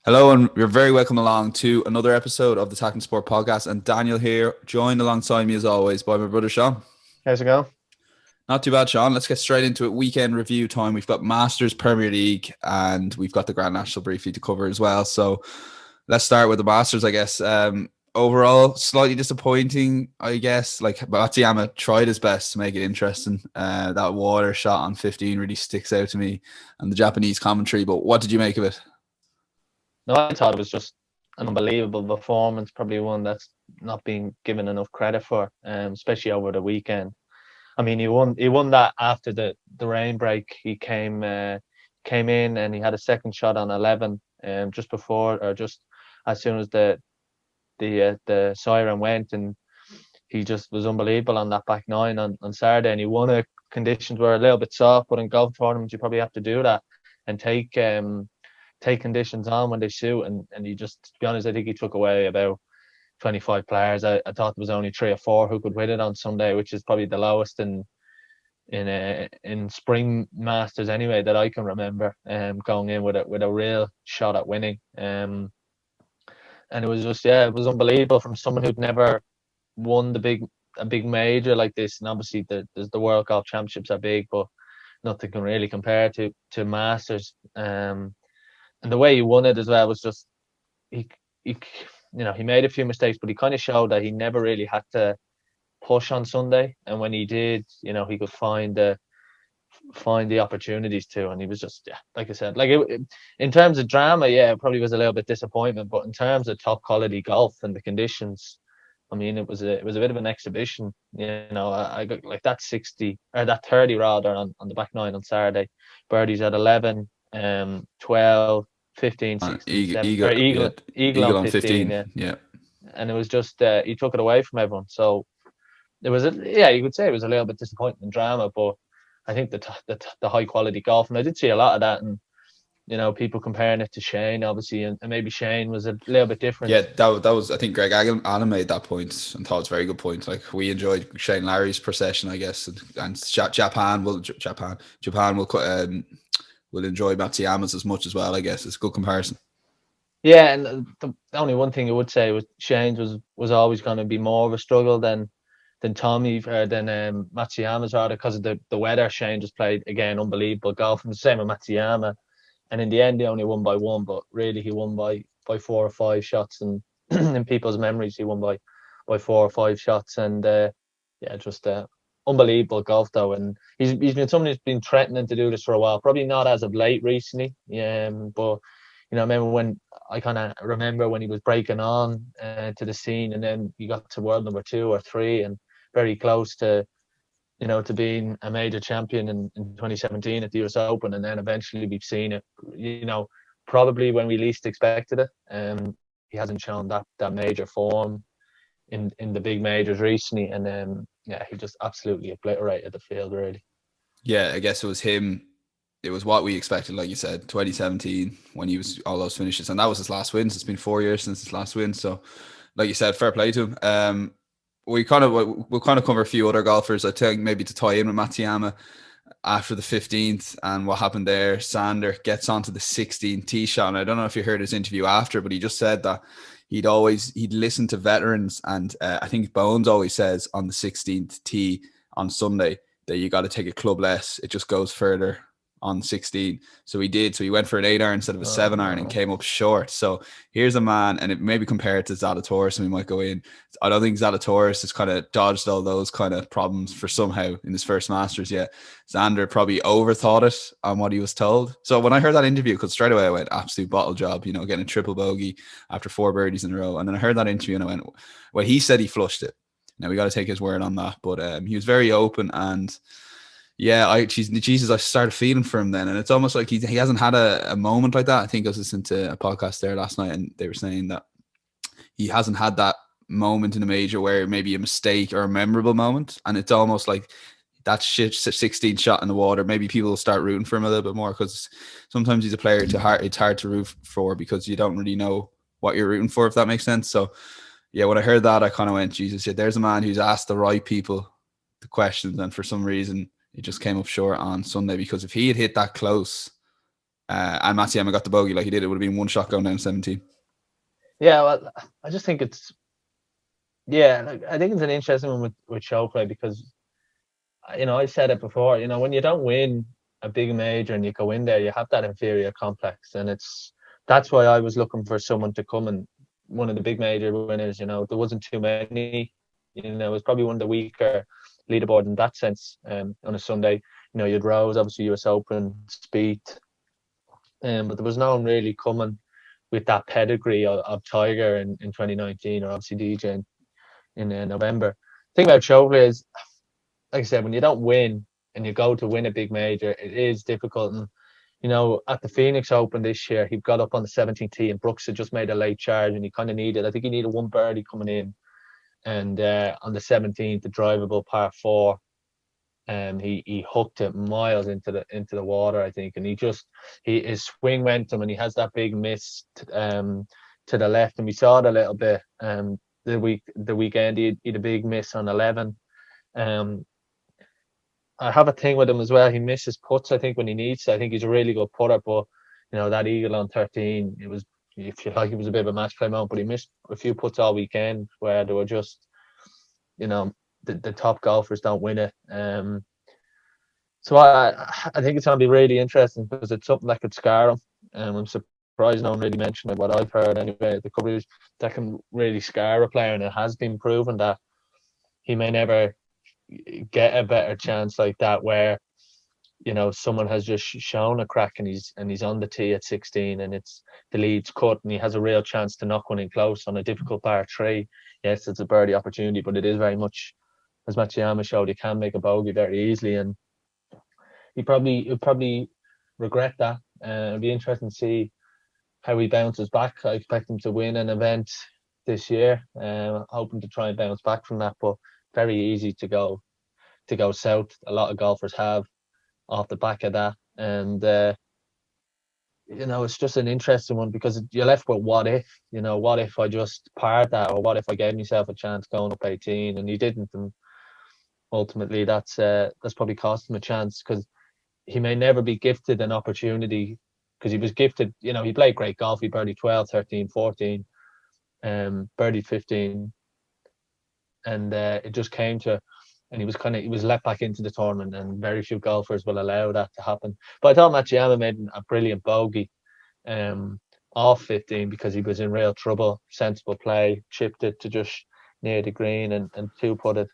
Hello, and you're very welcome along to another episode of the Talking Sport podcast. And Daniel here, joined alongside me as always by my brother Sean. How's it going? Not too bad, Sean. Let's get straight into it. Weekend review time. We've got Masters, Premier League, and we've got the Grand National briefly to cover as well. So let's start with the Masters, I guess. Overall, slightly disappointing, I guess. Like Matsuyama tried his best to make it interesting. That water shot on 15 really sticks out to me, and the Japanese commentary. But what did you make of it? No, I thought it was just an unbelievable performance, probably one that's not being given enough credit for, especially over the weekend. I mean, he won that after the rain break. He came in and he had a second shot on 11, just before or just as soon as the siren went, and he just was unbelievable on that back nine on Saturday, and he won it. Conditions were a little bit soft, but in golf tournaments you probably have to do that and take conditions on when they suit. And he just, to be honest, I think he took away about 25 players. I thought there was only three or four who could win it on Sunday, which is probably the lowest in spring Masters anyway that I can remember. Going in with a real shot at winning. And it was just, yeah, it was unbelievable from someone who'd never won a big major like this. And obviously the World Golf Championships are big, but nothing can really compare to Masters. And the way he won it as well was just he he he made a few mistakes, but he kind of showed that he never really had to push on Sunday, and when he did, he could find the opportunities to, and he was just, yeah, like I said, in terms of drama, yeah, it probably was a little bit disappointment, but in terms of top quality golf and the conditions, I mean, it was a bit of an exhibition. I got like that 60 or that 30 rather on the back nine on Saturday, birdies at 11, 12, 15, sixteen, Eagle, 17, or Eagle, yeah, eagle Eagle on on 15, 15. yeah. Yeah. And it was just he took it away from everyone. So yeah, you could say it was a little bit disappointing drama, but I think the high quality golf, and I did see a lot of that, and people comparing it to Shane, obviously, and maybe Shane was a little bit different. Yeah, that was, I think Greg Allen made that point and thought it was a very good point. Like, we enjoyed Shane Larry's procession, I guess, and Japan will enjoy Matsuyama's as much as well, I guess. It's a good comparison. Yeah, and the only one thing I would say was Shane's was always going to be more of a struggle than Tommy or than Matsuyama's, rather, because of the weather. Shane just played again unbelievable golf, and the same with Matsuyama. And in the end, he only won by one, but really he won by four or five shots, and in people's memories, he won by four or five shots, and yeah, just unbelievable golf though. And he's been someone who's been threatening to do this for a while, probably not as of late recently, but remember when I kind of remember when he was breaking on to the scene, and then he got to world number two or three, and very close to being a major champion in 2017 at the US Open, and then eventually we've seen it, probably when we least expected it. He hasn't shown that major form in the big majors recently, and yeah, he just absolutely obliterated the field, really. Yeah, I guess it was him. It was what we expected, like you said, 2017 when he was all those finishes, and that was his last wins. It's been 4 years since his last win, so like you said, fair play to him. We'll kind of cover a few other golfers. I think maybe to tie in with Matsuyama after the 15th and what happened there. Sander gets onto the 16th tee shot, and I don't know if you heard his interview after, but he just said that he'd listen to veterans, and I think Bones always says on the 16th tee on Sunday that you got to take a club less. It just goes further on 16. So he did. So he went for an 8 iron instead of a Oh 7 iron and no. came up short. So here's a man, and it maybe compared to Zalatoris, and we might go in. I don't think Zalatoris has kind of dodged all those kind of problems for somehow in his first Masters yet. Xander probably overthought it on what he was told. So when I heard that interview, because straight away I went, absolute bottle job, getting a triple bogey after 4 birdies in a row. And then I heard that interview and I went, well, he said he flushed it. Now we got to take his word on that. But he was very open, and yeah, Jesus, I started feeling for him then, and it's almost like he hasn't had a moment like that. I think I was listening to a podcast there last night, and they were saying that he hasn't had that moment in a major where maybe a mistake or a memorable moment, and it's almost like that shit 16 shot in the water. Maybe people will start rooting for him a little bit more, because sometimes he's a player it's hard to root for because you don't really know what you're rooting for, if that makes sense. So yeah, when I heard that, I kind of went, Jesus, yeah, there's a man who's asked the right people the questions, and for some reason it just came up short on Sunday, because if he had hit that close, and Matsuyama got the bogey like he did, it would have been one shot going down 17. Yeah, well, I just think it's like, I think it's an interesting one with show play because I said it before. When you don't win a big major and you go in there, you have that inferior complex, and that's why I was looking for someone to come and one of the big major winners. There wasn't too many. It was probably one of the weaker leaderboard in that sense. On a Sunday, you'd Rose, obviously US Open, Spieth, but there was no one really coming with that pedigree of Tiger in 2019, or obviously DJ in November. The thing about Schauffele is, like I said, when you don't win and you go to win a big major, it is difficult. And at the Phoenix Open this year, he got up on the 17th tee, and Brooks had just made a late charge, and he kind of needed. I think he needed one birdie coming in, and on the 17th, the drivable par 4, and he hooked it miles into the water, I think, and his swing went him, and he has that big miss to the left, and we saw it a little bit the weekend. He had a big miss on 11. I have a thing with him as well. He misses putts, I think, when he needs to. I think he's a really good putter, but that eagle on 13, it was, if you like, it was a bit of a match play moment, but he missed a few putts all weekend where they were just, the top golfers don't win it. So I think it's going to be really interesting because it's something that could scar him. I'm surprised no one really mentioned it, what I've heard anyway, the coverage that can really scar a player, and it has been proven that he may never get a better chance like that where someone has just shown a crack and he's on the tee at 16 and it's the lead's cut and he has a real chance to knock one in close on a difficult par 3. Yes, it's a birdie opportunity, but it is very much, as Matsuyama showed, he can make a bogey very easily, and he'll probably regret that. It'll be interesting to see how he bounces back. I expect him to win an event this year, hoping to try and bounce back from that, but very easy to go south. A lot of golfers have off the back of that, and it's just an interesting one because you're left with what if. What if I just parred that, or what if I gave myself a chance going up 18 and he didn't, and ultimately that's probably cost him a chance because he may never be gifted an opportunity, because he was gifted. He played great golf. He birdied 12, 13, 14, birdied 15, and it just came to, and he was let back into the tournament, and very few golfers will allow that to happen. But I thought Matsuyama made a brilliant bogey off 15 because he was in real trouble. Sensible play, chipped it to just near the green and two putted.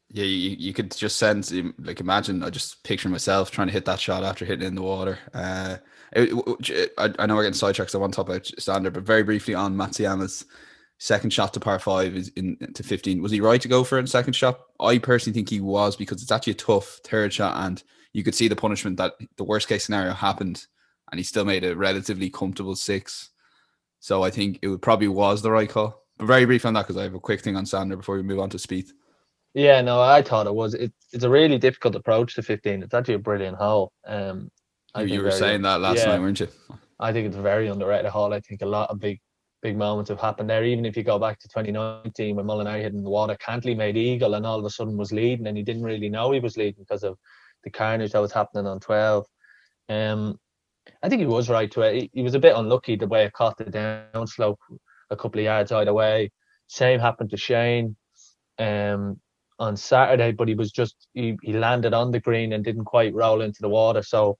Yeah, you could just sense, like, imagine, I just picture myself trying to hit that shot after hitting it in the water. I know we're getting sidetracked, so I want to talk about Xander, but very briefly on Matsuyama's second shot to par 5 is to 15. Was he right to go for a second shot? I personally think he was, because it's actually a tough third shot, and you could see the punishment that the worst case scenario happened, and he still made a relatively comfortable 6. So I think it probably was the right call. But very brief on that, because I have a quick thing on Xander before we move on to Spieth. Yeah, no, I thought it was. It's a really difficult approach to 15. It's actually a brilliant hole. You were saying that last night, weren't you? I think it's a very underrated hole. I think a lot of big moments have happened there. Even if you go back to 2019 when Molinari hit in the water, Cantley made eagle and all of a sudden was leading, and he didn't really know he was leading because of the carnage that was happening on 12. I think he was right to it. He was a bit unlucky the way it caught the downslope a couple of yards either way. Same happened to Shane on Saturday, but he landed on the green and didn't quite roll into the water. So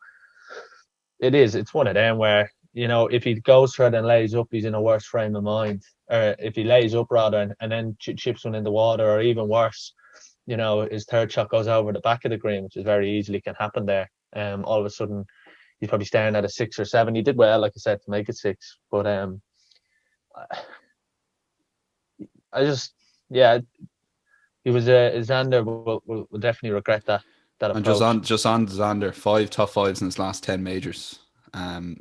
it's one of them where, if he goes for it and lays up, he's in a worse frame of mind. Or if he lays up rather and then chips one in the water, or even worse, his third shot goes over the back of the green, which is very easily can happen there. All of a sudden he's probably staring at a 6 or 7. He did well, like I said, to make it 6, but he was Xander will definitely regret that approach. And just on Xander, 5 top 5s in his last 10 majors. And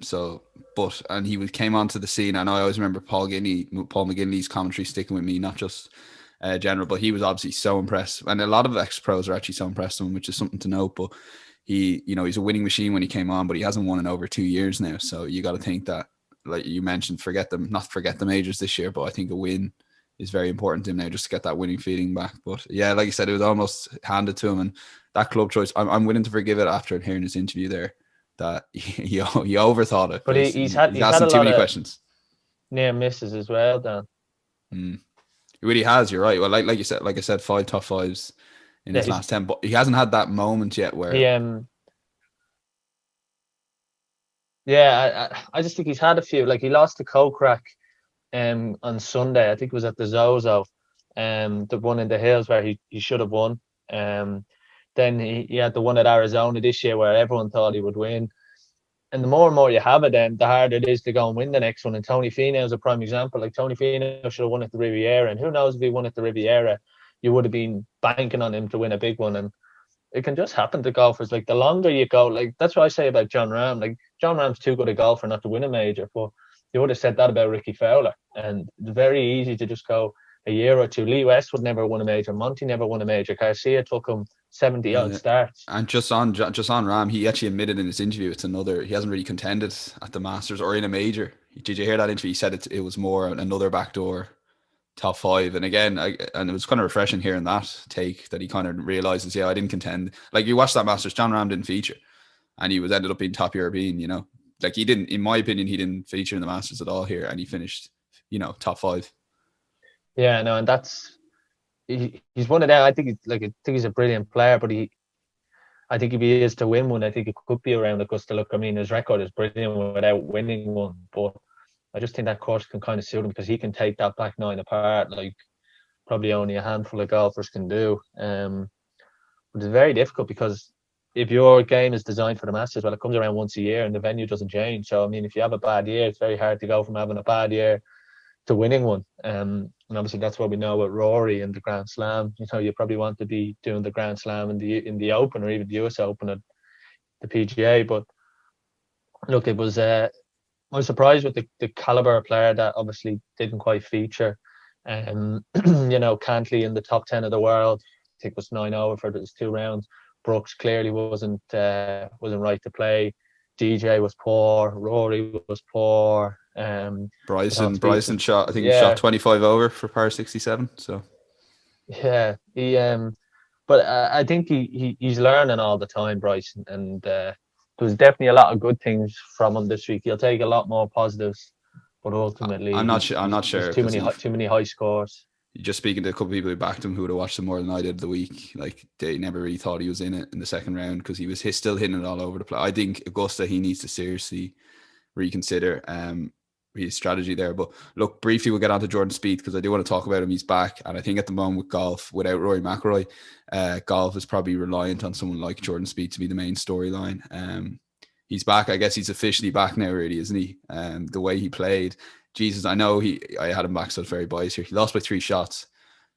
he came onto the scene, and I always remember Paul McGinley's commentary sticking with me, not just general, but he was obviously so impressed, and a lot of ex-pros are actually so impressed with him, which is something to note. But he's a winning machine when he came on, but he hasn't won in over 2 years now. So you got to think that, like you mentioned, not forget the majors this year, but I think a win is very important to him now, just to get that winning feeling back. But yeah, like you said, it was almost handed to him, and that club choice, I'm willing to forgive it after hearing his interview there, that he overthought it, But but he's he's had a asking too lot many of questions. near misses as well, Dan. He really has. You're right. Well, like you said, like I said, 5 top 5s in Yeah, his last 10, but he hasn't had that moment yet he where. yeah, I just think he's had a few. Like he lost to Kokrak on Sunday. I think it was at the Zozo, the one in the hills where he should have won. Then he had the one at Arizona this year where everyone thought he would win. And the more and more you have it, then the harder it is to go and win the next one. And Tony Finau is a prime example. Like Tony Finau should have won at the Riviera, and who knows if he won at the Riviera, you would have been banking on him to win a big one. And it can just happen to golfers. Like the longer you go, like that's what I say about John Ram. Like John Ram's too good a golfer not to win a major, but you would have said that about Ricky Fowler. And it's very easy to just go a year or two. Lee Westwood never won a major. Monty never won a major. Garcia took him 70 odd starts. And just on Ram, he actually admitted in his interview he hasn't really contended at the Masters or in a major. Did you hear that interview? He said it was more another backdoor top 5. And again, and it was kind of refreshing hearing that take, that he kind of realizes, yeah, I didn't contend. Like you watch that Masters, John Ram didn't feature, and he ended up being top European. Like he didn't, in my opinion, he didn't feature in the Masters at all here, and he finished, top 5. Yeah, no, and he's one of them. I think he's a brilliant player, but I think if he is to win one, I think it could be around Augusta. Look, I mean, his record is brilliant without winning one, but I just think that course can kind of suit him because he can take that back nine apart, like probably only a handful of golfers can do. But it's very difficult because if your game is designed for the Masters, well, it comes around once a year and the venue doesn't change. So, I mean, if you have a bad year, it's very hard to go from having a bad year to winning one. And obviously that's what we know with Rory and the Grand Slam. You probably want to be doing the Grand Slam in the Open or even the US Open at the PGA. But look, it was I was surprised with the caliber of player that obviously didn't quite feature. Cantley in the top 10 of the world, I think was 9 over for those 2 rounds. Brooks clearly wasn't right to play. DJ was poor. Rory was poor. Bryson shot, I think he yeah, shot 25 over for par 67. So yeah, but I think he's learning all the time, Bryson, and there's definitely a lot of good things from him this week. He'll take a lot more positives, but ultimately I'm not sure. I'm not there's sure too because many high scores. just speaking to a couple of people who backed him, who would have watched him more than I did the week, like they never really thought he was in it in the second round because he's still hitting it all over the place. I think Augusta, he needs to seriously reconsider his strategy there. But look, briefly we'll get on to Jordan Spieth because I do want to talk about him. He's back, and I think at the moment with golf, without Rory McIlroy, golf is probably reliant on someone like Jordan Spieth to be the main storyline. He's back. I guess he's officially back now, really, isn't he? The way he played, Jesus, I know I had him back, so it's very biased here. He lost by 3 shots.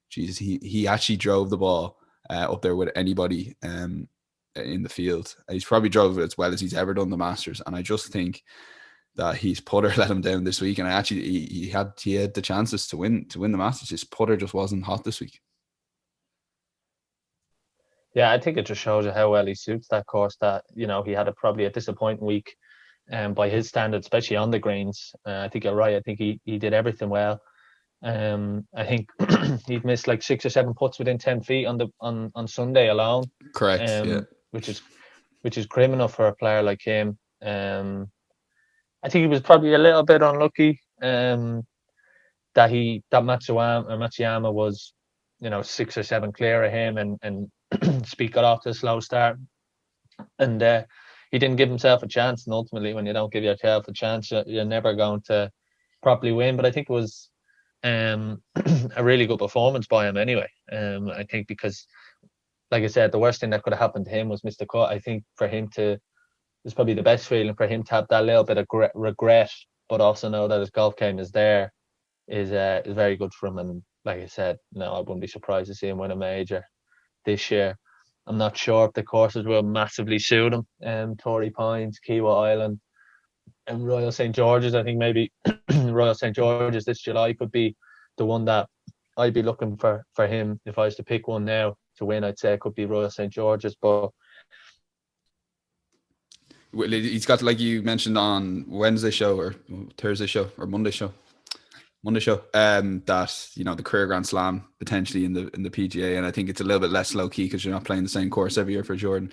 Jesus, he actually drove the ball up there with anybody in the field. He's probably drove it as well as he's ever done the Masters, and I just think that his putter let him down this week. And he had the chances to win the Masters. His putter just wasn't hot this week. Yeah, I think it just shows you how well he suits that course. That he had probably a disappointing week, by his standards, especially on the greens. I think you're right. I think he did everything well. I think he'd missed like 6 or 7 putts within 10 feet on Sunday alone. Correct. Yeah. Which is criminal for a player like him. I think he was probably a little bit unlucky. That Matsuyama was, 6 or 7 clear of him, and Speed got off to a slow start, and he didn't give himself a chance. And ultimately, when you don't give yourself a chance, you're never going to properly win. But I think it was a really good performance by him anyway. I think because, like I said, the worst thing that could have happened to him was missed the cut. I think for him to, it's probably the best feeling for him to have that little bit of regret, but also know that his golf game is there, is very good for him. And like I said, no, I wouldn't be surprised to see him win a major this year. I'm not sure if the courses will massively suit him. Torrey Pines, Kiwa Island, and Royal St. George's. I think maybe Royal St. George's this July could be the one that I'd be looking for him. If I was to pick one now to win, I'd say it could be Royal St. George's. But he's got, like you mentioned on Wednesday show or Thursday show or Monday show, Monday show. That the career Grand Slam potentially in the PGA, and I think it's a little bit less low key because you're not playing the same course every year for Jordan.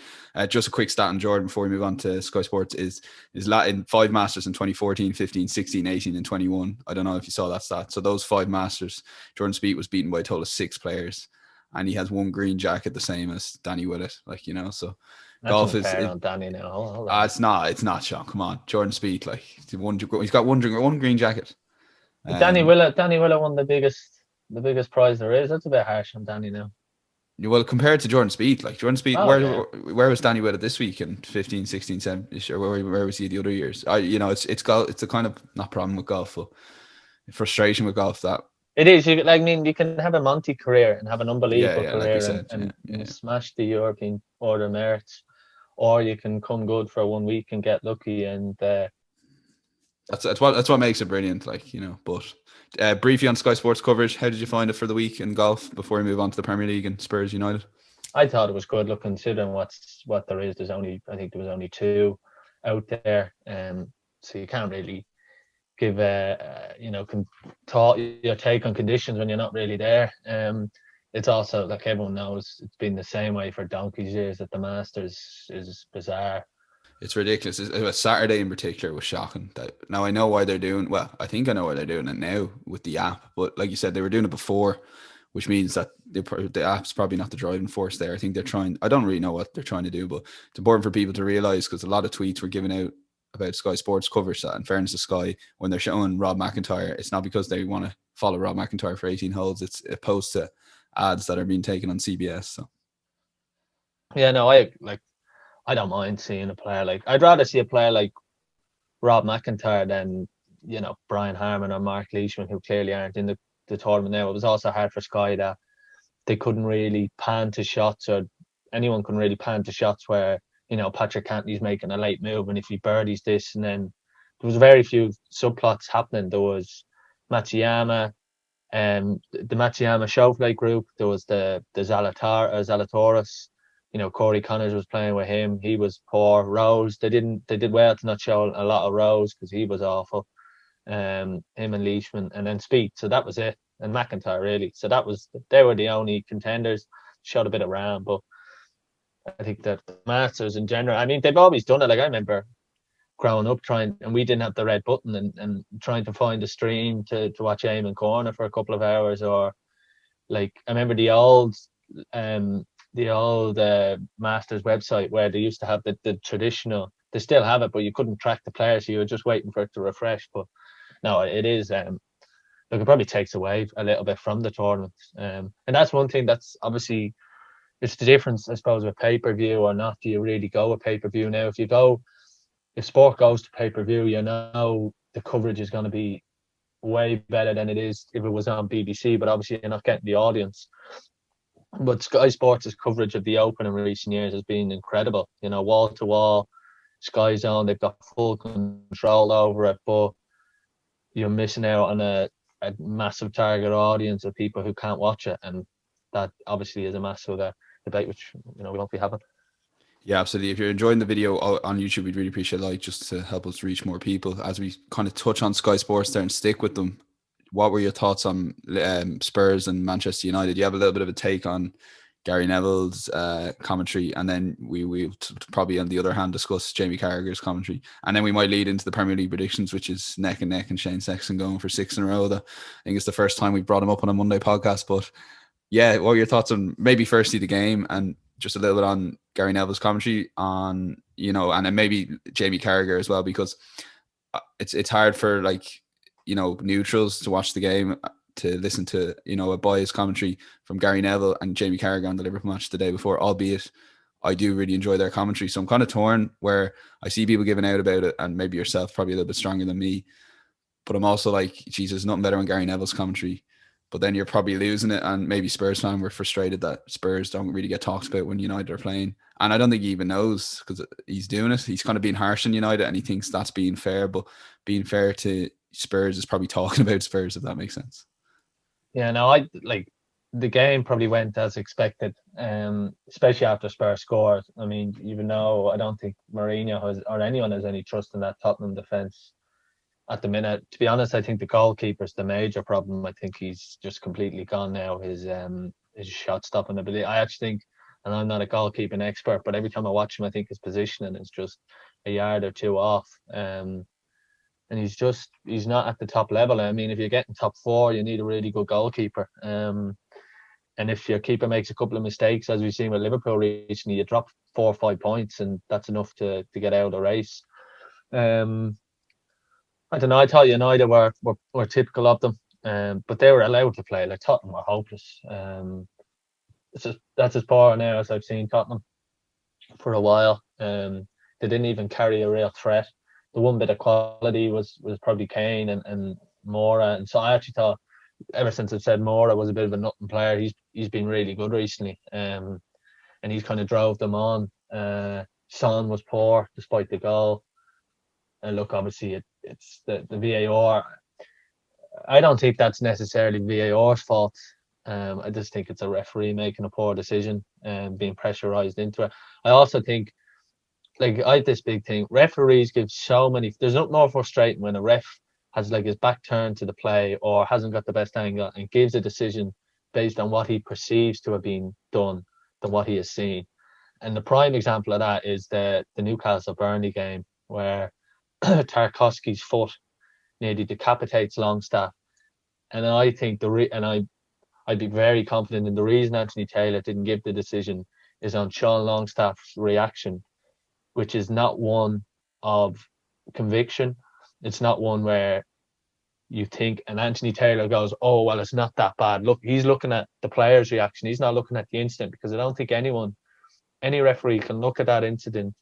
Just a quick stat on Jordan before we move on to Sky Sports is Latin 5 Masters in 2014, 15, 16, 18, and 21. I don't know if you saw that stat. So those 5 Masters, Jordan Spieth was beaten by a total of 6 players, and he has one green jacket the same as Danny Willett. So That's golf is unfair on Danny now. Hold on. it's not, Sean. Come on, Jordan Spieth, like he's got one green jacket. Danny Willett won the biggest prize there is. That's a bit harsh on Danny now. Well, compared to Jordan Spieth, like Jordan Spieth, Oh, where was Danny Willett this week in 15, 16, 17, or where was he the other years? It's golf. It's a kind of not problem with golf, but frustration with golf that it is. You can have a Monty career and have an unbelievable yeah, like we career said, and smash the European Order of Merits, or you can come good for 1 week and get lucky. And that's what makes it brilliant. But briefly on Sky Sports coverage, how did you find it for the week in golf before we move on to the Premier League and Spurs United? I thought it was good. Look, considering what there is, I think there was only 2 out there, so you can't really give your take on conditions when you're not really there. It's also, like everyone knows, it's been the same way for donkey's years that the Masters is bizarre. It's ridiculous. Saturday in particular was shocking. Now I know why they're doing. Well, I think I know why they're doing it now with the app. But like you said, they were doing it before, which means that the app's probably not the driving force there. I think they're trying. I don't really know what they're trying to do, but it's important for people to realize, because a lot of tweets were given out about Sky Sports coverage that, in fairness to Sky, when they're showing Rob McIntyre, it's not because they want to follow Rob McIntyre for 18 holes. It's opposed to ads that are being taken on CBS. So yeah, no, I don't mind seeing a player like. I'd rather see a player like Rob McIntyre than Brian Harman or Mark Leishman, who clearly aren't in the tournament now. It was also hard for Sky that they couldn't really pan to shots, or anyone couldn't really pan to shots where Patrick Cantley's making a late move, and if he birdies this, and then there was very few subplots happening. There was Matsuyama, the Matsuyama Showplay group. There was the Zalatoris. Corey Connors was playing with him. He was poor. Rose, they did well to not show a lot of Rose because he was awful. Him and Leishman, and then Spieth. So that was it. And McIntyre, really. So they were the only contenders. Showed a bit of round, but I think that the Masters in general, I mean, they've always done it. Like, I remember growing up and we didn't have the red button, and trying to find a stream to watch Eamon Corner for a couple of hours, or like I remember the old Masters website where they used to have the traditional. They still have it, but you couldn't track the players. So you were just waiting for it to refresh. But no, it is. Look, it probably takes away a little bit from the tournament, and that's one thing that's obviously. It's the difference, I suppose, with pay-per-view or not. Do you really go with pay-per-view now? If sport goes to pay-per-view, the coverage is going to be way better than it is if it was on BBC. But obviously, you're not getting the audience. But Sky Sports' coverage of the Open in recent years has been incredible. Wall to wall, Sky Zone, they've got full control over it. But you're missing out on a massive target audience of people who can't watch it, and that obviously is a massive debate, which we won't be having. yeah, absolutely. If you're enjoying the video on YouTube, we'd really appreciate a like, just to help us reach more people. As we kind of touch on Sky Sports there and stick with them, what were your thoughts on Spurs and Manchester United? You have a little bit of a take on Gary Neville's commentary, and then we probably on the other hand discuss Jamie Carragher's commentary, and then we might lead into the Premier League predictions, which is neck and neck, and Shane Sexton going for 6 in a row. I think it's the first time we've brought him up on a Monday podcast. But yeah, what were your thoughts on maybe firstly the game, and just a little bit on Gary Neville's commentary on, and then maybe Jamie Carragher as well, because it's hard for neutrals to watch the game, to listen to a biased commentary from Gary Neville and Jamie Carragher on the Liverpool match the day before, albeit I do really enjoy their commentary. So I'm kind of torn, where I see people giving out about it, and maybe yourself probably a little bit stronger than me, but I'm also like, Jesus, nothing better than Gary Neville's commentary. But then you're probably losing it, and maybe Spurs fan were frustrated that Spurs don't really get talked about when United are playing. And I don't think he even knows, because he's doing it. He's kind of being harsh on United, and he thinks that's being fair. But being fair to Spurs is probably talking about Spurs, if that makes sense. Yeah, no, the game probably went as expected, especially after Spurs scored. I mean, even though I don't think Mourinho or anyone has any trust in that Tottenham defence, at the minute. To be honest, I think the goalkeeper's the major problem. I think he's just completely gone now. His shot stopping ability. I actually think, and I'm not a goalkeeping expert, but every time I watch him, I think his positioning is just a yard or two off. And he's not at the top level. I mean, if you're getting top four, you need a really good goalkeeper. And if your keeper makes a couple of mistakes, as we've seen with Liverpool recently, you drop 4 or 5 points, and that's enough to get out of the race. I don't know. I thought United were typical of them, but they were allowed to play. Like Tottenham were hopeless. That's as far now as I've seen Tottenham for a while. They didn't even carry a real threat. The one bit of quality was probably Kane and Moura, and so I actually thought ever since I've said Moura was a bit of a nothing player, he's been really good recently, and he's kind of drove them on. Son was poor despite the goal, and look, obviously it's the VAR. I don't think that's necessarily VAR's fault. I just think it's a referee making a poor decision and being pressurized into it. I also think, like, I had this big thing. Referees give so many. There's nothing more frustrating when a ref has like his back turned to the play or hasn't got the best angle and gives a decision based on what he perceives to have been done than what he has seen. And the prime example of that is the Newcastle Burnley game where Tarkowski's foot nearly decapitates Longstaff. And I think I'd be very confident in the reason Anthony Taylor didn't give the decision is on Sean Longstaff's reaction, which is not one of conviction. It's not one where you think, and Anthony Taylor goes, oh, well, it's not that bad. Look, he's looking at the player's reaction. He's not looking at the incident, because I don't think any referee can look at that incident,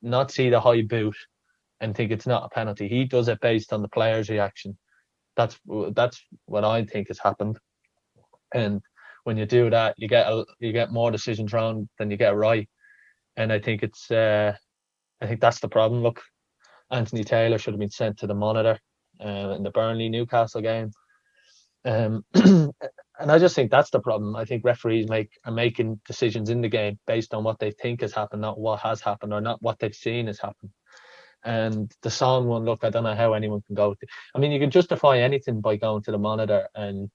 not see the high boot and think it's not a penalty. He does it based on the player's reaction. That's what I think has happened. And when you do that, you get more decisions wrong than you get right. And I think that's the problem. Look, Anthony Taylor should have been sent to the monitor in the Burnley Newcastle game. And I just think that's the problem. I think referees are making decisions in the game based on what they think has happened, not what has happened, or not what they've seen has happened. And the Son one, look, I don't know how anyone can go to. I mean, you can justify anything by going to the monitor and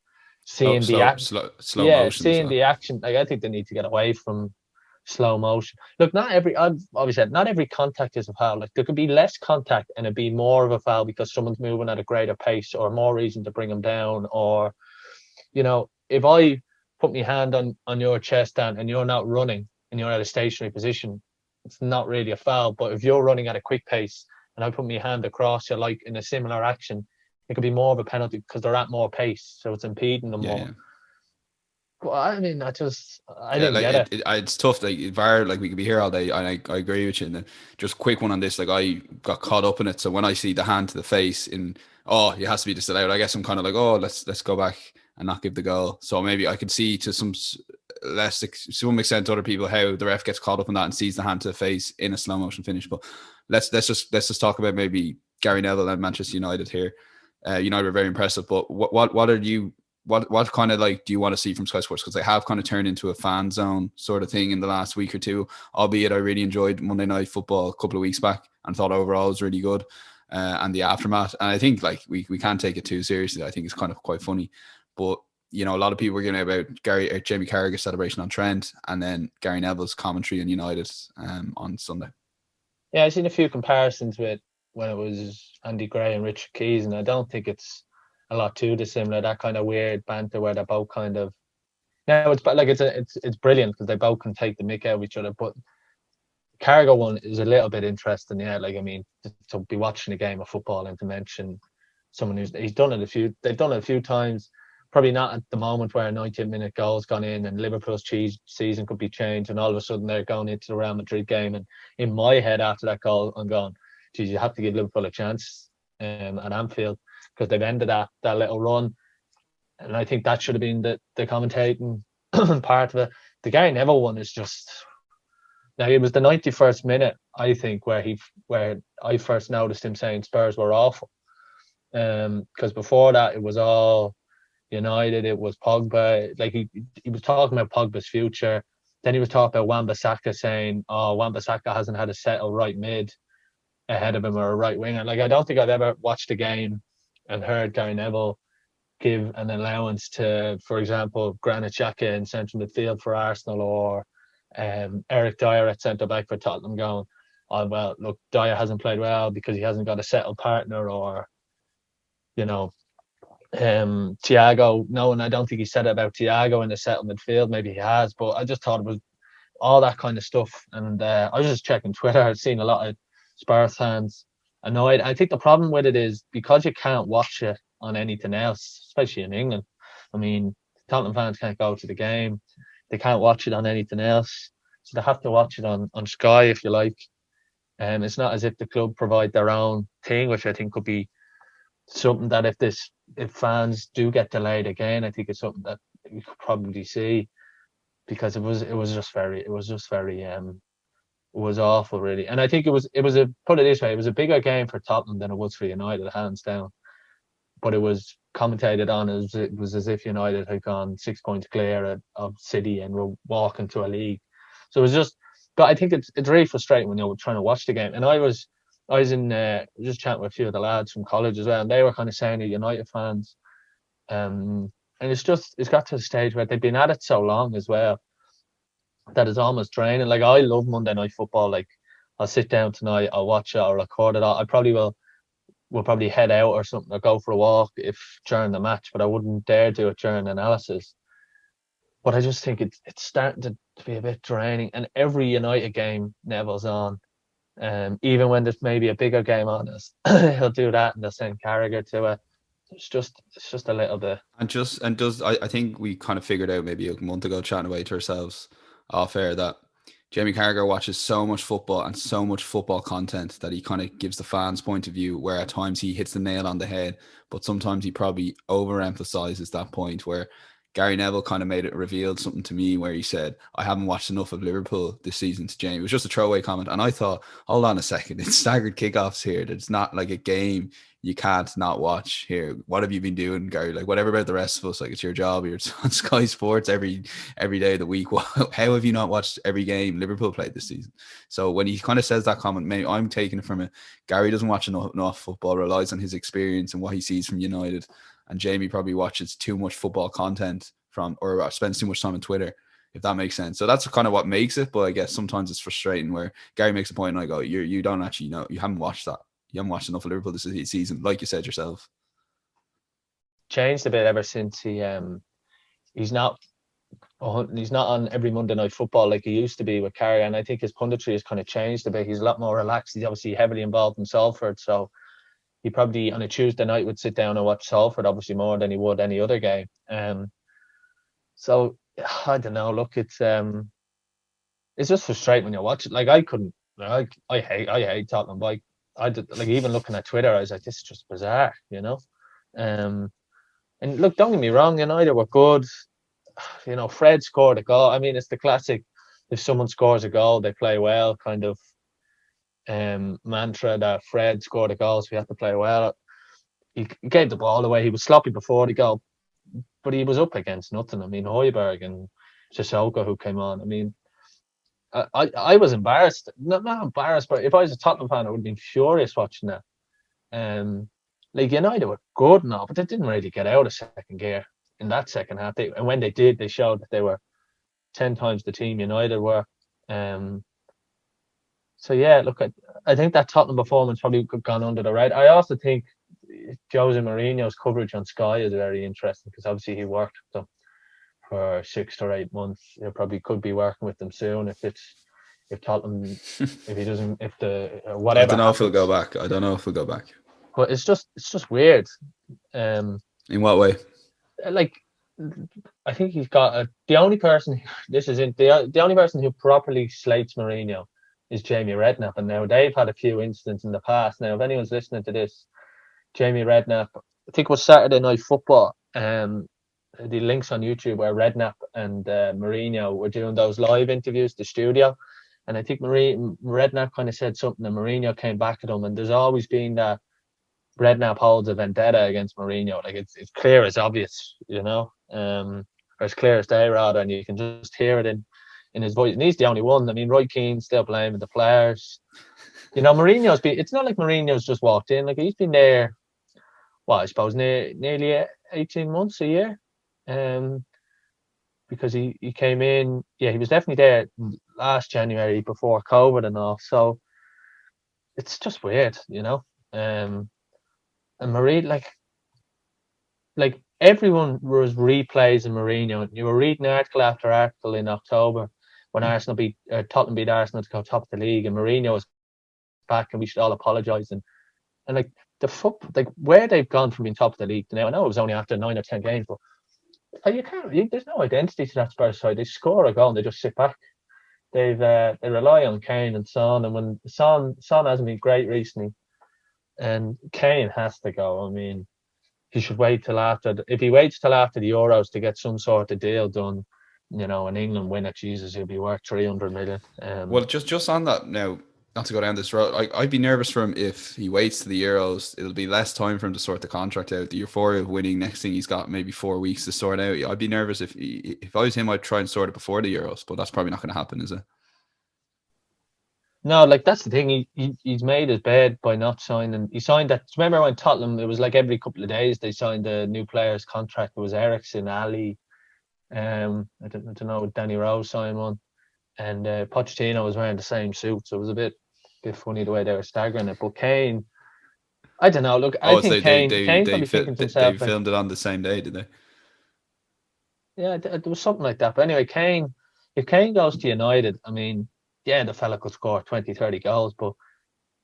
seeing slow motion. Seeing the action. Like, I think they need to get away from slow motion. Look, I've always said not every contact is a foul. Like, there could be less contact and it'd be more of a foul because someone's moving at a greater pace or more reason to bring them down. Or, if I put my hand on your chest, Dan, and you're not running and you're at a stationary position, it's not really a foul. But if you're running at a quick pace and I put my hand across you, like in a similar action, it could be more of a penalty because they're at more pace, so it's impeding them more. Yeah. Well, I mean, I didn't get it. It's tough. Like VAR, like we could be here all day, and I agree with you. And just quick one on this. Like, I got caught up in it, so when I see the hand to the face, it has to be disallowed. I guess I'm kind of like, let's go back and not give the goal. So maybe I could see to some extent to other people how the ref gets caught up in that and sees the hand to the face in a slow motion finish. But let's just talk about maybe Gary Neville and Manchester United here. United were very impressive, but what kind of, like, do you want to see from Sky Sports? Because they have kind of turned into a fan zone sort of thing in the last week or two, albeit I really enjoyed Monday Night Football a couple of weeks back and thought overall it was really good, and the aftermath. And I think, like, we can't take it too seriously. I think it's kind of quite funny. But, a lot of people were getting about Jamie Carragher's celebration on Trent and then Gary Neville's commentary on United on Sunday. Yeah, I've seen a few comparisons with when it was Andy Gray and Richard Keys, and I don't think it's a lot too dissimilar. That kind of weird banter where they're both kind of, it's like it's brilliant because they both can take the mick out of each other. But Carragher one is a little bit interesting. Yeah, like, I mean, to be watching a game of football and to mention someone they've done it a few times. Probably not at the moment where a 90-minute goal's gone in and Liverpool's season could be changed, and all of a sudden they're going into the Real Madrid game. And in my head, after that goal, I'm going, geez, you have to give Liverpool a chance at Anfield, because they've ended that little run. And I think that should have been the commentating part of it. The Gary Neville one is just, now it was the 91st minute, I think, where I first noticed him saying Spurs were awful. Because before that it was all United, it was Pogba. Like, he was talking about Pogba's future. Then he was talking about Wan-Bissaka, saying, Wan-Bissaka hasn't had a settle right mid. ahead of him or a right winger. Like, I don't think I've ever watched a game and heard Gary Neville give an allowance to, for example, Granit Xhaka in central midfield for Arsenal, or Eric Dyer at centre back for Tottenham, going, oh, well, look, Dyer hasn't played well because he hasn't got a settled partner, or, you know, Thiago. No, and I don't think he said it about Thiago in the settled midfield. Maybe he has, but I just thought it was all that kind of stuff. And I was just checking Twitter. I've seen a lot of Spurs fans annoyed. I think the problem with it is because you can't watch it on anything else, especially in England. I mean, Tottenham fans can't go to the game. They can't watch it on anything else. So they have to watch it on Sky, if you like. It's not as if the club provide their own thing, which I think could be something that if fans do get delayed again, I think it's something that you could probably see, because it was just very it was awful, really. And I think it was a, put it this way, it was a bigger game for Tottenham than it was for United, hands down. But it was commentated on as it was as if United had gone 6 points clear of City and were walking to a league. So it was just, but I think it's really frustrating when you're trying to watch the game. And I was in just chatting with a few of the lads from college as well, and they were kind of saying, to United fans, and it's got to the stage where they've been at it so long as well that it's almost draining. Like, I love Monday Night Football. Like, I'll sit down tonight, I'll watch it, I'll record it. I probably will probably head out or something, or go for a walk if during the match, but I wouldn't dare do it during analysis. But I just think it's starting to be a bit draining. And every United game Neville's on, even when there's maybe a bigger game on us, he'll do that and they'll send Carragher to it. It's just a little bit. I think we kind of figured out maybe a month ago, chatting away to ourselves off air, that Jamie Carragher watches so much football and so much football content that he kind of gives the fans' point of view, where at times he hits the nail on the head, but sometimes he probably overemphasizes that point, where Gary Neville kind of revealed something to me where he said, I haven't watched enough of Liverpool this season, to Jamie. It was just a throwaway comment. And I thought, hold on a second, it's staggered kickoffs here. It's not like a game you can't not watch here. What have you been doing, Gary? Like, whatever about the rest of us, like, it's your job. You're on Sky Sports every day of the week. How have you not watched every game Liverpool played this season? So when he kind of says that comment, maybe I'm taking it from it. Gary doesn't watch enough football, relies on his experience and what he sees from United. And Jamie probably watches too much football content or spends too much time on Twitter, if that makes sense. So that's kind of what makes it. But I guess sometimes it's frustrating where Gary makes a point and I go, you don't actually know. You haven't watched that. You haven't watched enough of Liverpool this season, like you said yourself. Changed a bit ever since he's not on every Monday Night Football like he used to be with Carragher, and I think his punditry has kind of changed a bit. He's a lot more relaxed. He's obviously heavily involved in Salford, so he probably on a Tuesday night would sit down and watch Salford obviously more than he would any other game. So I don't know. Look, it's just frustrating when you watch it. Like, I couldn't. Like, I hate Tottenham. Like, I did, like, even looking at Twitter, I was like, this is just bizarre, you know. And look, don't get me wrong, United were good. You know, Fred scored a goal. I mean, it's the classic, if someone scores a goal, they play well kind of mantra, that Fred scored a goal, so we have to play well. He gave the ball away. He was sloppy before the goal, but he was up against nothing. I mean, Højbjerg and Sissoko, who came on. I mean, I was embarrassed. Not embarrassed, but if I was a Tottenham fan, I would have been furious watching that. Like, United were good now, but they didn't really get out of second gear in that second half. And when they did, they showed that they were 10 times the team United were. So yeah, look, I think that Tottenham performance probably could have gone under the radar. I also think Jose Mourinho's coverage on Sky is very interesting, because obviously he worked with them for 6 or 8 months. He probably could be working with them soon if Tottenham, if he doesn't, if the whatever. I don't know happens. if he'll go back. I don't know if he'll go back. But it's just weird. In what way? Like, I think he's got the only person. This is the only person who properly slates Mourinho is Jamie Redknapp, and now they've had a few incidents in the past. Now, if anyone's listening to this, Jamie Redknapp, I think it was Saturday Night Football. The links on YouTube where Redknapp and Mourinho were doing those live interviews, the studio, and I think Redknapp kind of said something, and Mourinho came back at him. And there's always been that Redknapp holds a vendetta against Mourinho. Like, it's clear as obvious, you know, or as clear as day, rather, and you can just hear it in his voice. And he's the only one. I mean, Roy Keane's still blaming the players. Mourinho's been. It's not like Mourinho's just walked in. Like he's been there. Well, I suppose nearly 18 months, a year. Um, because he came in. Yeah, he was definitely there last January before COVID and all. So it's just weird. And Mourinho, like everyone was replays Mourinho. You were reading article after article in October when Tottenham beat Arsenal to go top of the league, and Mourinho was back, and we should all apologise. And like like where they've gone from being top of the league to now. I know it was only after 9 or 10 games, but you can't. There's no identity to that Spurs side. They score a goal and they just sit back. They rely on Kane and Son, and when Son hasn't been great recently, and Kane has to go. I mean, he should wait till after. If he waits till after the Euros to get some sort of deal done, and England win it, Jesus, he'll be worth 300 million. Well, just on that now, not to go down this road, I'd be nervous for him if he waits to the Euros. It'll be less time for him to sort the contract out. The euphoria of winning, next thing he's got maybe 4 weeks to sort out. I'd be nervous if I was him, I'd try and sort it before the Euros, but that's probably not going to happen, is it? No, like that's the thing. He's made his bed by not signing. He signed that. Remember when Tottenham? It was like every couple of days they signed a new player's contract. It was Ericsson, Ali. I don't know. Danny Rose signed one, and Pochettino was wearing the same suit. So it was a bit funny the way they were staggering it. But Kane, I don't know. Look, I Oh, so think Kane's probably thinking to they himself like, filmed it on the same day, did they? yeah, there was something like that. But anyway, Kane, if Kane goes to United, I mean, yeah, the fella could score 20, 30 goals, but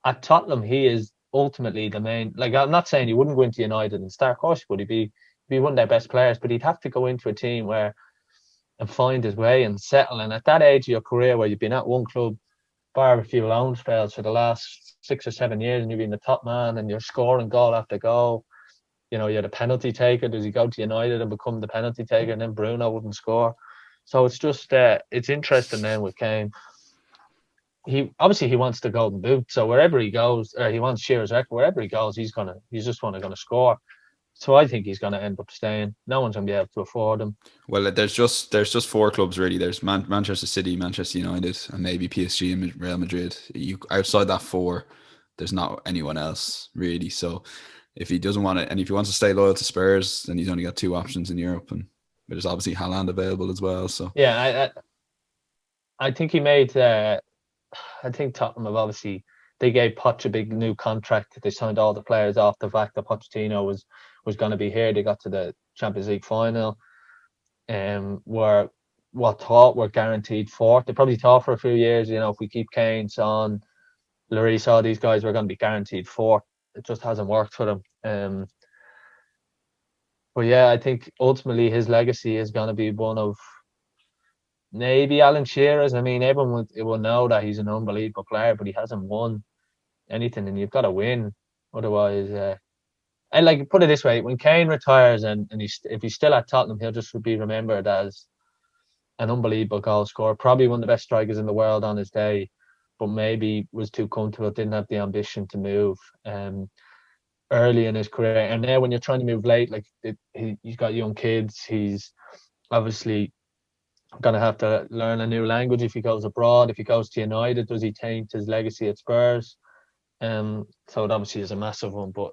at Tottenham, he is ultimately the main. Like, I'm not saying he wouldn't go into United and start. Of course, he would. He'd be one of their best players, but he'd have to go into a team where and find his way and settle. And at that age of your career, where you've been at one club, bar a few loan spells for the last 6 or 7 years, and you've been the top man, and you're scoring goal after goal. You're the penalty taker. Does he go to United and become the penalty taker, and then Bruno wouldn't score? So it's just it's interesting then with Kane. He obviously he wants the golden boot. So wherever he goes, he wants Shearer's record. Wherever he goes, he's just gonna score. So I think he's gonna end up staying. No one's gonna be able to afford him. Well, there's just four clubs really. There's Manchester City, Manchester United, and maybe PSG and Real Madrid. Outside that four, there's not anyone else really. So if he doesn't want it, and if he wants to stay loyal to Spurs, then he's only got two options in Europe, and there's obviously Haaland available as well. So Yeah, I think he made. I think Tottenham have obviously they gave Poch a big new contract. They signed all the players off the fact that Pochettino was going to be here. They got to the Champions League final, were what thought were guaranteed fourth. They probably thought for a few years, if we keep Kane, Son, Lloris, all these guys, we're going to be guaranteed fourth. It just hasn't worked for them. But yeah, I think ultimately his legacy is going to be one of maybe Alan Shearer's. I mean, everyone will know that he's an unbelievable player, but he hasn't won anything, and you've got to win. Otherwise, and like put it this way: when Kane retires and if he's still at Tottenham, he'll just be remembered as an unbelievable goal scorer, probably one of the best strikers in the world on his day, but maybe was too comfortable, didn't have the ambition to move early in his career. And now when you're trying to move late, like he's got young kids, he's obviously gonna have to learn a new language if he goes abroad. If he goes to United, does he taint his legacy at Spurs? So it obviously is a massive one. But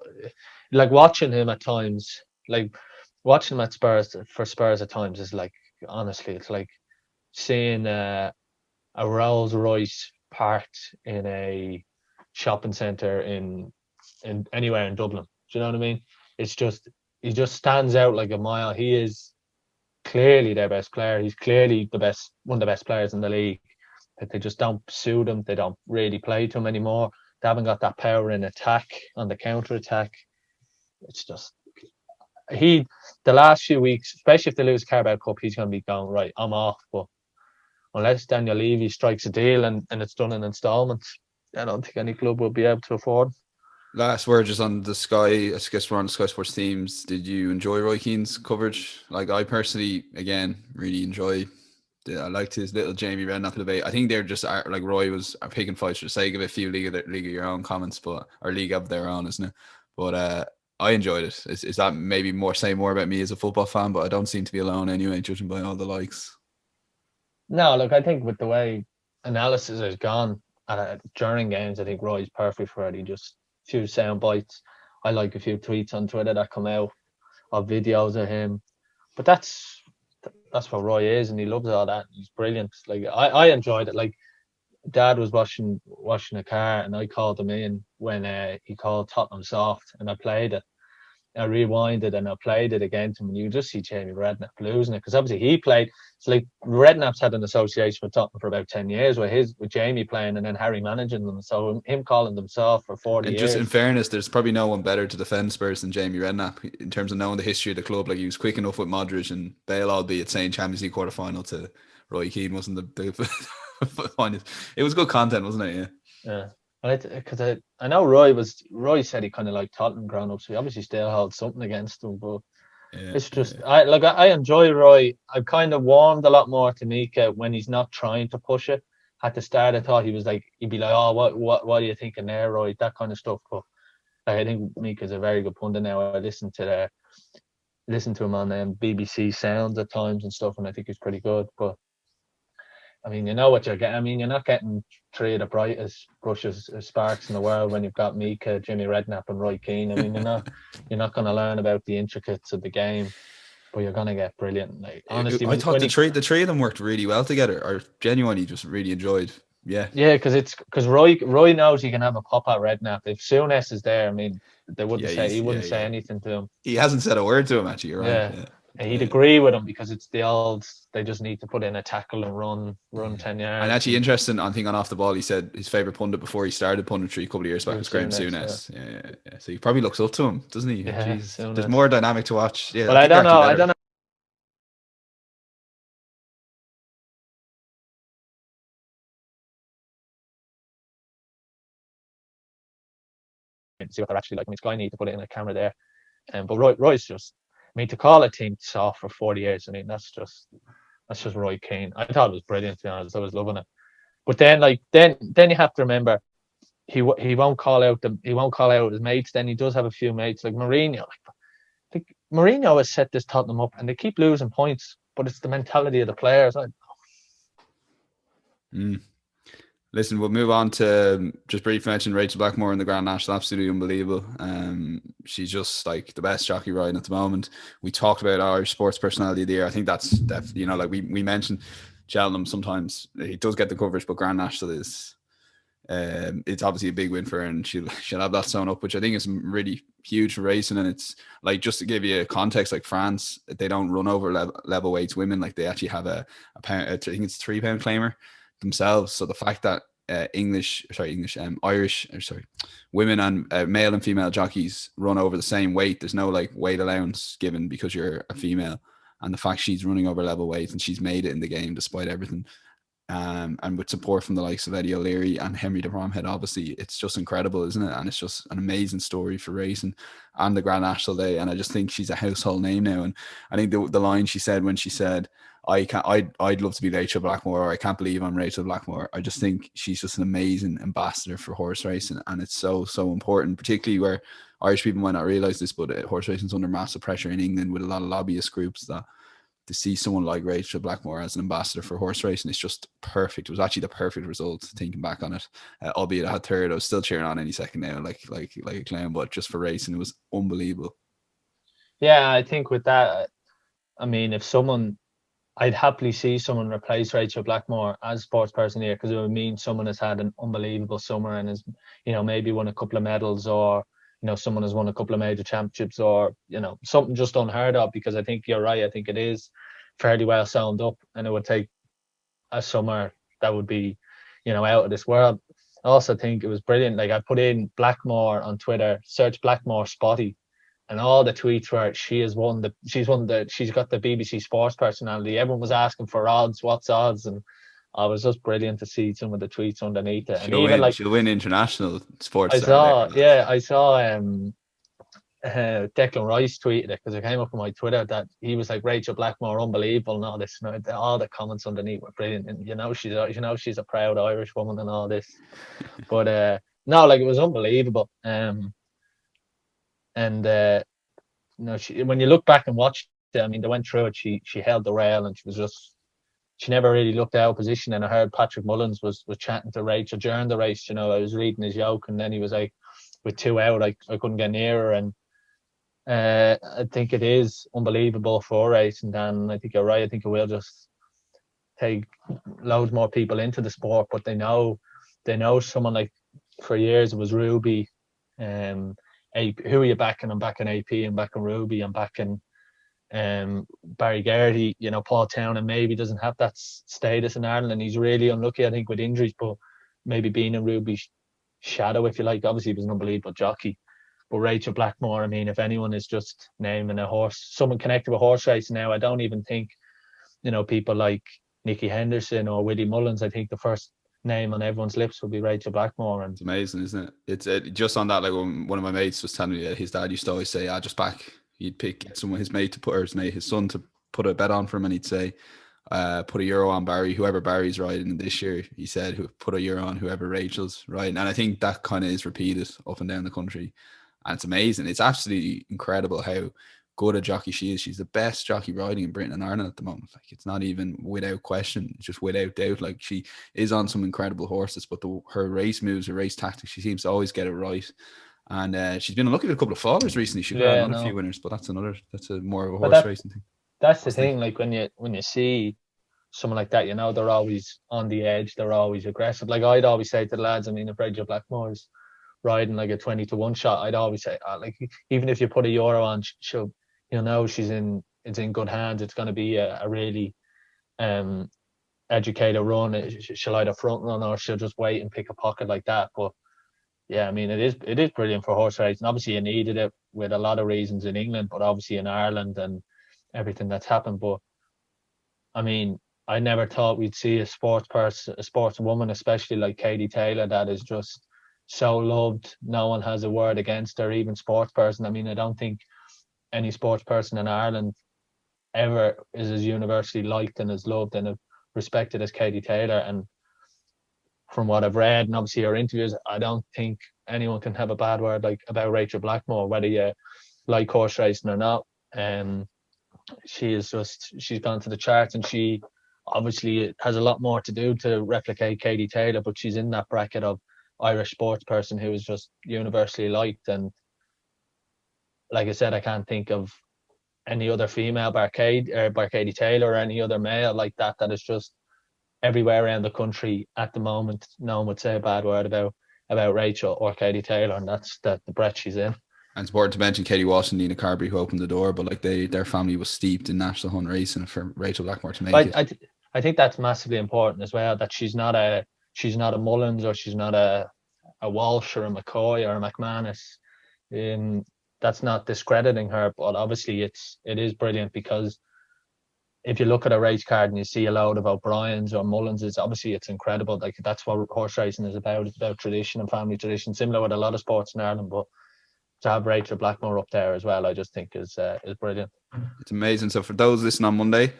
like watching him at times, like watching him at Spurs at times is like honestly, it's like seeing a Rolls Royce parked in a shopping centre in anywhere in Dublin. Do you know what I mean? It's just he just stands out like a mile. He is clearly their best player. He's clearly one of the best players in the league. But they just don't suit him. They don't really play to him anymore. They haven't got that power in attack, on the counter attack. It's just the last few weeks, especially if they lose Carabao Cup, he's going to be going right. I'm off, but unless Daniel Levy strikes a deal and it's done in installments, I don't think any club will be able to afford. Last word just on the Sky. I guess we're on the Sky Sports teams. Did you enjoy Roy Keane's coverage? Like I personally, again, really enjoy. I liked his little Jamie Redknapp debate. I think they're just like Roy was picking fights for the sake of a few league of your own comments, but or league of their own, isn't it? But I enjoyed it. Is that maybe saying more about me as a football fan? But I don't seem to be alone anyway, judging by all the likes. No, look, I think with the way analysis has gone, during games, I think Roy's perfect for it. He just few sound bites. I like a few tweets on Twitter that come out of videos of him. But that's what Roy is, and he loves all that. He's brilliant. Like I enjoyed it. Like Dad was washing a car, and I called him in when he called Tottenham soft, and I played it. I rewinded and I played it again to him, and you just see Jamie Redknapp losing it because obviously he played. It's like Redknapp's had an association with Tottenham for about 10 years, with Jamie playing and then Harry managing them. So him calling them soft for 40 And just in years. fairness, there's probably no one better to defend Spurs than Jamie Redknapp in terms of knowing the history of the club. Like he was quick enough with Modric and Bale, albeit saying Champions League quarter final to Roy Keane wasn't the finest. It was good content, wasn't it? Yeah. Because I know Roy said he kind of liked Tottenham growing up, so he obviously still held something against them. But Yeah, it's just I enjoy Roy. I've kind of warmed a lot more to Mika when he's not trying to push it. At the start, I thought he'd be like, oh, what are you thinking there, Roy? That kind of stuff. But like, I think Mika's a very good pundit now. I listen to him on BBC Sounds at times and stuff, and I think he's pretty good. But I mean, you know what you're getting. I mean, you're not getting three of the brightest brushes sparks in the world when you've got Mika, Jimmy Redknapp, and Roy Keane. I mean, you're not going to learn about the intricates of the game, but you're going to get brilliant. Like honestly, I thought when the three of them worked really well together. Or genuinely just really enjoyed. Yeah, yeah, because Roy knows he can have a pop at Redknapp. If Souness is there, I mean, yeah, he wouldn't say yeah. anything to him. He hasn't said a word to him actually. You're right. Yeah. Yeah. And he'd agree with him because it's the old. They just need to put in a tackle and run 10 And yards. actually, interesting. I think on Off the Ball, he said his favorite pundit before he started punditry a couple of years back was Graham Souness. Yeah. So he probably looks up to him, doesn't he? Yeah, Jeez, there's Souness. more dynamic to watch. Yeah, But I I think they're don't actually know. I better. don't see what they're actually like. I mean, Sky need to put it in a camera there. But Roy's just. I mean, to call a team soft for 40 years. I mean, that's just Roy Keane. I thought it was brilliant. To be honest, I was loving it. But then you have to remember he won't call out his mates. Then he does have a few mates like Mourinho. Like Mourinho has set this Tottenham up, and they keep losing points. But it's the mentality of the players. Mm. Listen, we'll move on to just briefly mention Rachael Blackmore in the Grand National. Absolutely unbelievable. She's just like the best jockey riding at the moment. We talked about our sports personality of the year. I think that's like we mentioned Cheltenham sometimes he does get the coverage, but Grand National is it's obviously a big win for her, and she'll have that sewn up, which I think is really huge for racing. And it's like, just to give you a context, like France, they don't run over level weights women. Like they actually have a pound, I think it's 3 pound claimer themselves. So the fact that Irish, women and male and female jockeys run over the same weight, there's no like weight allowance given because you're a female. And the fact she's running over level weight and she's made it in the game despite everything, and with support from the likes of Eddie O'Leary and Henry de Bromhead, obviously, it's just incredible, isn't it? And it's just an amazing story for racing and the Grand National Day. And I just think she's a household name now. And I think the line she said when she said, I'd love to be Rachael Blackmore, or I can't believe I'm Rachael Blackmore. I just think she's just an amazing ambassador for horse racing, and it's so important, particularly where Irish people might not realize this, but horse racing is under massive pressure in England with a lot of lobbyist groups. That to see someone like Rachael Blackmore as an ambassador for horse racing is just perfect. It was actually the perfect result, thinking back on it. Albeit I had third, I was still cheering on any second now, like a clown. But just for racing, it was unbelievable. Yeah, I think with that, I mean, I'd happily see someone replace Rachael Blackmore as sports person here, because it would mean someone has had an unbelievable summer and has, maybe won a couple of medals, or someone has won a couple of major championships, or something just unheard of. Because I think you're right. I think it is fairly well sound up, and it would take a summer that would be, out of this world. I also think it was brilliant. Like I put in Blackmore on Twitter, search Blackmore Spotty, and all the tweets were she's got the BBC sports personality. Everyone was asking for odds, what's odds, and I was just brilliant to see some of the tweets underneath it. And even like She'll win international sports I star there. saw, yeah, I saw Declan Rice tweeted it because it came up on my Twitter that he was like, Rachael Blackmore, unbelievable, and all this. And all the comments underneath were brilliant. And she's a proud Irish woman and all this. But no, like it was unbelievable. And when you look back and watch it, I mean, they went through it. She held the rail, and she was just she never really looked out of position. And I heard Patrick Mullins was chatting to Rachel during the race. You know, I was reading his yoke, and then he was like, with 2 out, I couldn't get near her. And I think it is unbelievable for racing, Dan. I think you're right. I think it will just take loads more people into the sport, but they know someone like, for years it was Ruby, who are you backing? I'm backing AP, I'm backing Ruby, I'm backing Barry Garrity. You know, Paul Townend maybe doesn't have that status in Ireland, and he's really unlucky, I think, with injuries, but maybe being in Ruby's shadow, if you like. Obviously he was an unbelievable jockey. But Rachael Blackmore, I mean, if anyone is just naming a horse, someone connected with horse racing now, I don't even think, you know, people like Nicky Henderson or Willie Mullins. I think the first name on everyone's lips would be Rachael Blackmore. And it's amazing, isn't it? It's just on that, like, when one of my mates was telling me that his dad used to always say, just back. He'd get someone, his mate to put, or his son to put a bet on for him, and he'd say, put a euro on Barry, whoever Barry's riding this year. He said, put a euro on whoever Rachel's riding. And I think that kind of is repeated up and down the country. And it's amazing. It's absolutely incredible how good a jockey she is. She's the best jockey riding in Britain and Ireland at the moment. Like, it's not even without question, it's just without doubt. Like, she is on some incredible horses, but her race moves, her race tactics, she seems to always get it right. And she's been unlucky with a couple of fallers recently. She could have another few winners, but that's more of a horse racing thing. That's the thing. Like, when you see someone like that, you know, they're always on the edge. They're always aggressive. Like, I'd always say to the lads, I mean, if Rachael Blackmore's riding like a 20-1 shot, I'd always say, like, even if you put a euro on, she'll, you know, it's in good hands. It's going to be a really educated run. She'll either front run or she'll just wait and pick a pocket like that. But yeah, I mean, it is brilliant for horse racing. Obviously, you needed it with a lot of reasons in England, but obviously in Ireland and everything that's happened. But I mean, I never thought we'd see a sportswoman, especially like Katie Taylor, that is just so loved. No one has a word against her, even sports person. I mean, I don't think any sports person in Ireland ever is as universally liked and as loved and respected as Katie Taylor. And from what I've read, and obviously her interviews, I don't think anyone can have a bad word like about Rachael Blackmore, whether you like horse racing or not. She's gone to the charts, and she obviously has a lot more to do to replicate Katie Taylor, but she's in that bracket of Irish sports person who is just universally liked. And like I said, I can't think of any other female bar Katie Taylor or any other male like that is just everywhere around the country at the moment. No one would say a bad word about Rachael or Katie Taylor, and that's the breath she's in. And it's important to mention Katie Walsh and Nina Carberry, who opened the door, but like their family was steeped in National Hunt racing for Rachael Blackmore to make it. I think that's massively important as well, that she's not a Mullins, or she's not a Walsh or a McCoy or a McManus. That's not discrediting her, but obviously it is brilliant, because if you look at a race card and you see a load of O'Briens or Mullins, it's incredible. Like, that's what horse racing is about. It's about tradition and family tradition, similar with a lot of sports in Ireland. But to have Rachael Blackmore up there as well, I just think is brilliant. It's amazing. So for those listening on Monday,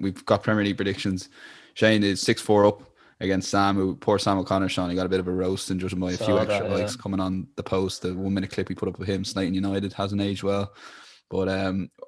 we've got Premier League predictions. Shane is 6-4 up against Sam, poor Sam O'Connor. Sean, he got a bit of a roast, and judging by a few extra likes coming on the post. The 1 minute clip we put up with him, Slayton United, hasn't aged well. But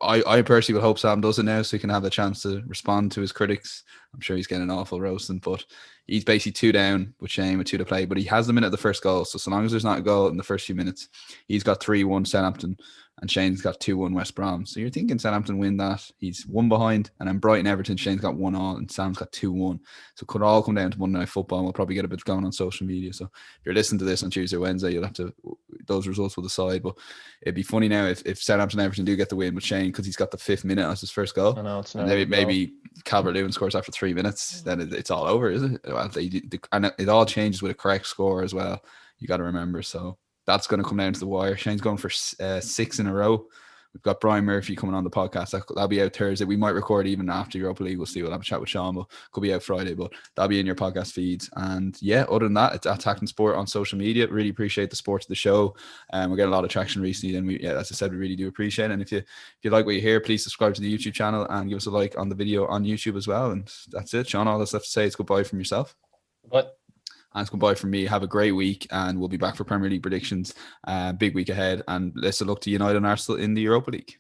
I personally would hope Sam does it now, so he can have a chance to respond to his critics. I'm sure he's getting an awful roasting, but he's basically 2 down with Shane with 2 to play. But he has them in at the first goal, so long as there's not a goal in the first few minutes, he's got 3-1 Southampton, and Shane's got 2-1 West Brom. So you're thinking Southampton win that. He's 1 behind, and then Brighton Everton, Shane's got 1-1 and Sam's got 2-1. So it could all come down to Monday Night Football, and we'll probably get a bit going on social media. So if you're listening to this on Tuesday or Wednesday, you'll have to, those results will decide. But it'd be funny now if Southampton Everton do get the win with Shane, because he's got the 5th minute as his first goal. I know, it's and maybe Calvert-Lewin scores after 3 minutes, then it's all over, is it? Well, and it all changes with a correct score as well. You got to remember. So that's going to come down to the wire. Shane's going for 6 in a row. We've got Brian Murphy coming on the podcast. That'll be out Thursday. We might record even after Europa League. We'll see. We'll have a chat with Sean, but could be out Friday. But that'll be in your podcast feeds. And yeah, other than that, it's Attacking Sport on social media. Really appreciate the support of the show. We're getting a lot of traction recently. And as I said, we really do appreciate it. And if you like what you hear, please subscribe to the YouTube channel and give us a like on the video on YouTube as well. And that's it, Sean. All that's left to say is goodbye from yourself. What? And it's goodbye from me. Have a great week, and we'll be back for Premier League predictions. Big week ahead, and let's look to United and Arsenal in the Europa League.